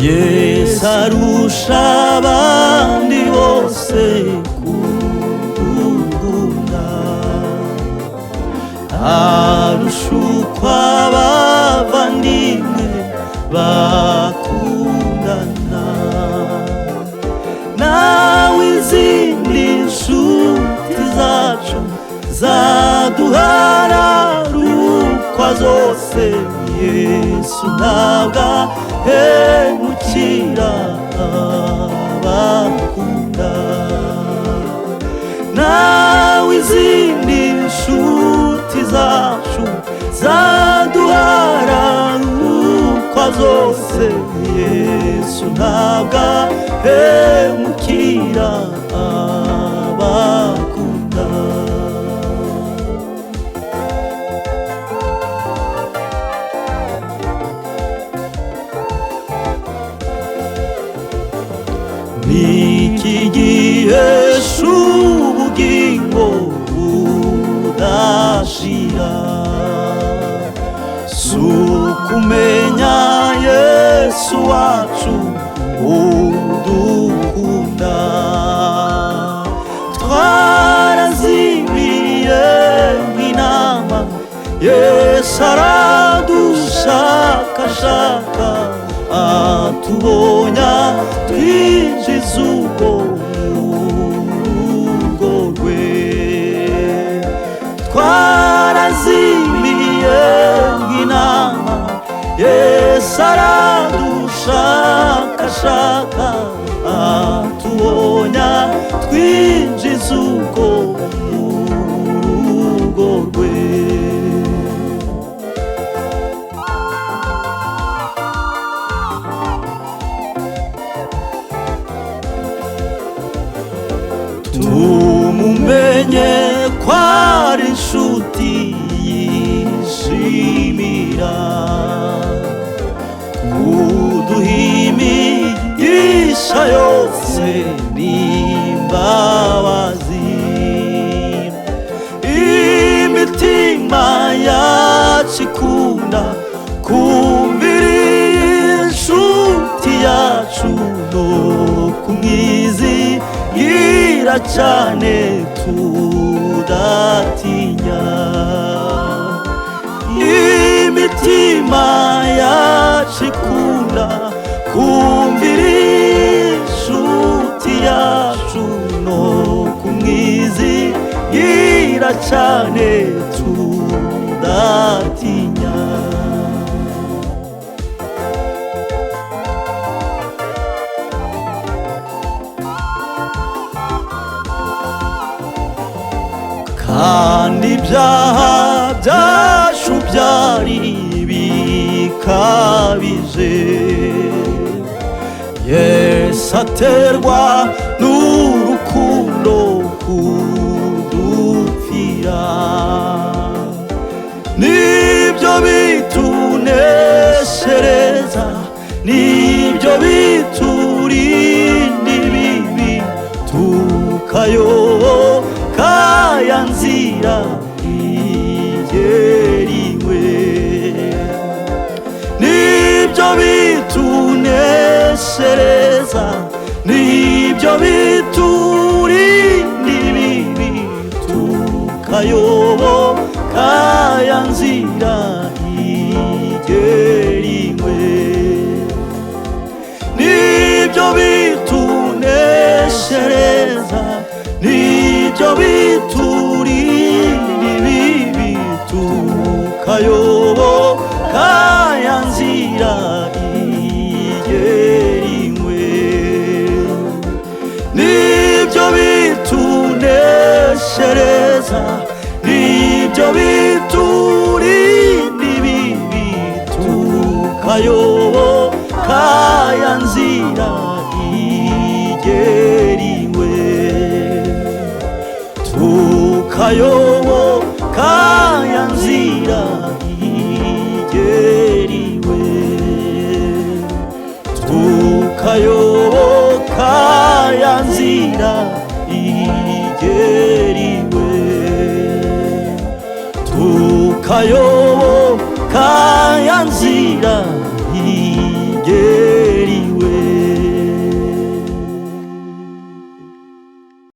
Yesu arusha abandi bose kugukunda, arusha uko abavandimwe bakundana. Nawe izindi nshuti zacu zaduhararukwa zose, Yesu ntabwo ahemukira abakunda. Nawe izindi nshuti zacu zaduhararukwa zose, Yesu ntabwo ahemukira abakunda. Niki gihesha ubugingo budashira, si ukumenya Yesu wacu udukunda. Twarazimiye nk'intama, Yesu aradushakashaka, atubonya twinjiza ubwo mu rugo rwe. Twarazimiye nk'intama, Yesu aradushakashaka, atubonya twinjiza ubwo mu rugo rwe. Tumumenye ko ari inshuti yishimira kuduha imigisha yose n'imbabazi. Imitima yacu ikunda kumvira inshuti yacu no kumwizigira cyane tudatinya. Imitima yacu ikunda kumvira inshuti yacu no kumwizigira cyane tudatinya. Kandi ibyaha byacu byari bikabije, Yesu aterwa n'urukundo kudupfira. Nibyo bituneshereza, nibyo biturinda ibibi, tukayoboka ya nzira igera iwe. Nibyo bituneshereza, nibyo biturinda ibibi, tukayoboka ya nzira igera iwe. Nibyo bituneshereza, nibyo biturinda ibibi, tukayoboka ya nzira igera iwe. Nibyo bituneshereza, nibyo biturinda ibibi, tukayoboka ya nzira igera iwe. Tukayoboka ya nzira igera iwe. Tukayoboka ya nzira igera iwe. Tukayoboka ya nzira